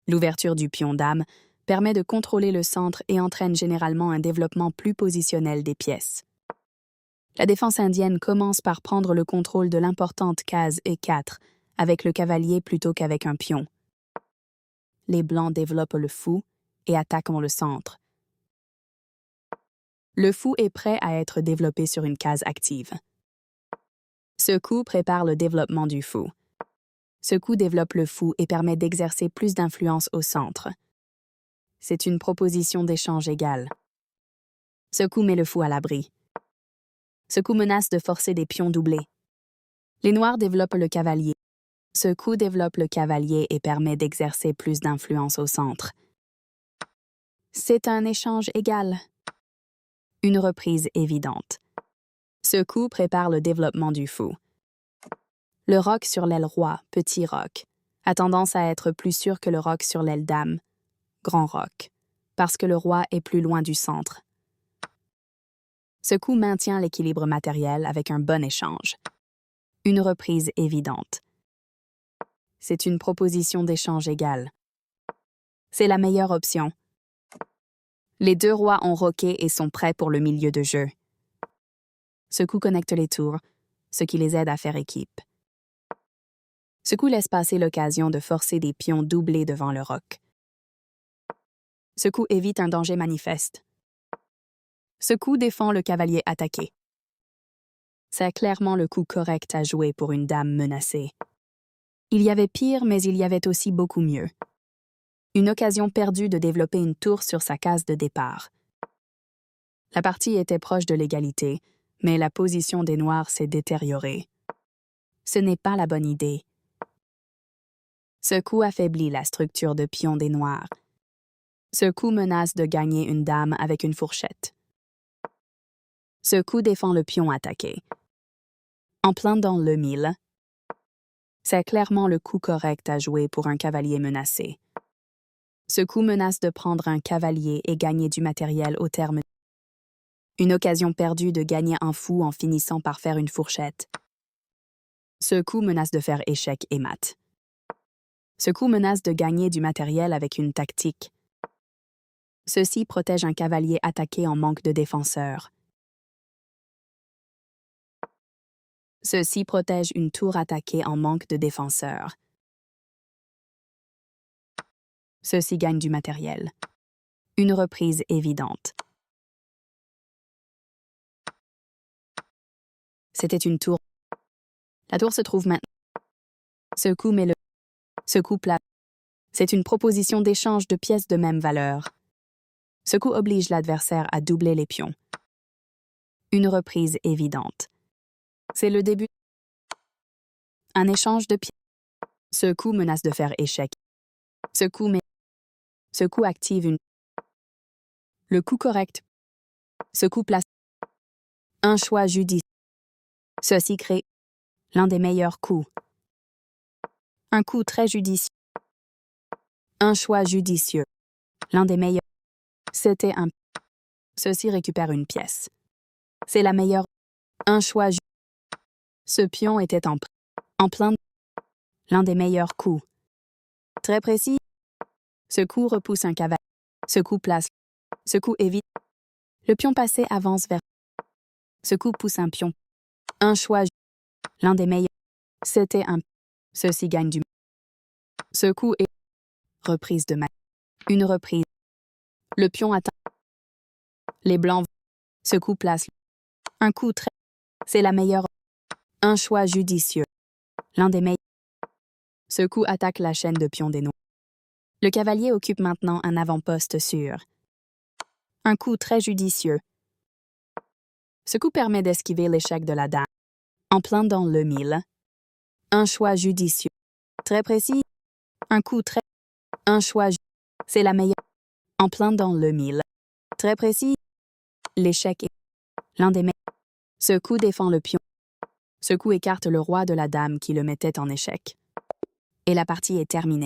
L'ouverture du pion dame permet de contrôler le centre et entraîne généralement un développement plus positionnel des pièces. La défense indienne commence par prendre le contrôle de l'importante case E4 avec le cavalier plutôt qu'avec un pion. Les Blancs développent le fou et attaquent le centre. Le fou est prêt à être développé sur une case active. Ce coup prépare le développement du fou. Ce coup développe le fou et permet d'exercer plus d'influence au centre. C'est une proposition d'échange égale. Ce coup met le fou à l'abri. Ce coup menace de forcer des pions doublés. Les Noirs développent le cavalier. Ce coup développe le cavalier et permet d'exercer plus d'influence au centre. C'est un échange égal. Une reprise évidente. Ce coup prépare le développement du fou. Le roc sur l'aile roi, petit roc, a tendance à être plus sûr que le roc sur l'aile dame, grand roc, parce que le roi est plus loin du centre. Ce coup maintient l'équilibre matériel avec un bon échange. Une reprise évidente. C'est une proposition d'échange égale. C'est la meilleure option. Les deux rois ont roqué et sont prêts pour le milieu de jeu. Ce coup connecte les tours, ce qui les aide à faire équipe. Ce coup laisse passer l'occasion de forcer des pions doublés devant le roc. Ce coup évite un danger manifeste. Ce coup défend le cavalier attaqué. C'est clairement le coup correct à jouer pour une dame menacée. Il y avait pire, mais il y avait aussi beaucoup mieux. Une occasion perdue de développer une tour sur sa case de départ. La partie était proche de l'égalité, mais la position des Noirs s'est détériorée. Ce n'est pas la bonne idée. Ce coup affaiblit la structure de pion des Noirs. Ce coup menace de gagner une dame avec une fourchette. Ce coup défend le pion attaqué. En plein dans le mille, c'est clairement le coup correct à jouer pour un cavalier menacé. Ce coup menace de prendre un cavalier et gagner du matériel au terme. Une occasion perdue de gagner un fou en finissant par faire une fourchette. Ce coup menace de faire échec et mat. Ce coup menace de gagner du matériel avec une tactique. Ceci protège un cavalier attaqué en manque de défenseur. Ceci protège une tour attaquée en manque de défenseur. Ceci gagne du matériel. Une reprise évidente. C'était une tour. La tour se trouve maintenant. Ce coup met le... Ce coup plat. C'est une proposition d'échange de pièces de même valeur. Ce coup oblige l'adversaire à doubler les pions. Une reprise évidente. C'est le début. Un échange de pièces. Ce coup menace de faire échec. Ce coup met... Ce coup active une... Le coup correct. Ce coup place. Un choix judicieux. Ceci crée l'un des meilleurs coups. Un coup très judicieux. Un choix judicieux. L'un des meilleurs. C'était un... Ceci récupère une pièce. C'est la meilleure. Un choix. Ce pion était en plein. L'un des meilleurs coups. Très précis. Ce coup repousse un cavalier. Ce coup place. Ce coup évite. Le pion passé avance vers. Ce coup pousse un pion. Un choix. L'un des meilleurs. C'était un... Ceci gagne du... Ce coup est... Reprise de ma... Une reprise. Le pion atteint. Les Blancs. Ce coup place. Un coup très... C'est la meilleure. Un choix judicieux. L'un des meilleurs. Ce coup attaque la chaîne de pions des Noirs. Le cavalier occupe maintenant un avant-poste sûr. Un coup très judicieux. Ce coup permet d'esquiver l'échec de la dame. En plein dans le mille. Un choix judicieux. Très précis. Un coup très... Un choix... C'est la meilleure. En plein dans le mille. Très précis. L'échec est... L'un des meilleurs. Ce coup défend le pion. Ce coup écarte le roi de la dame qui le mettait en échec. Et la partie est terminée.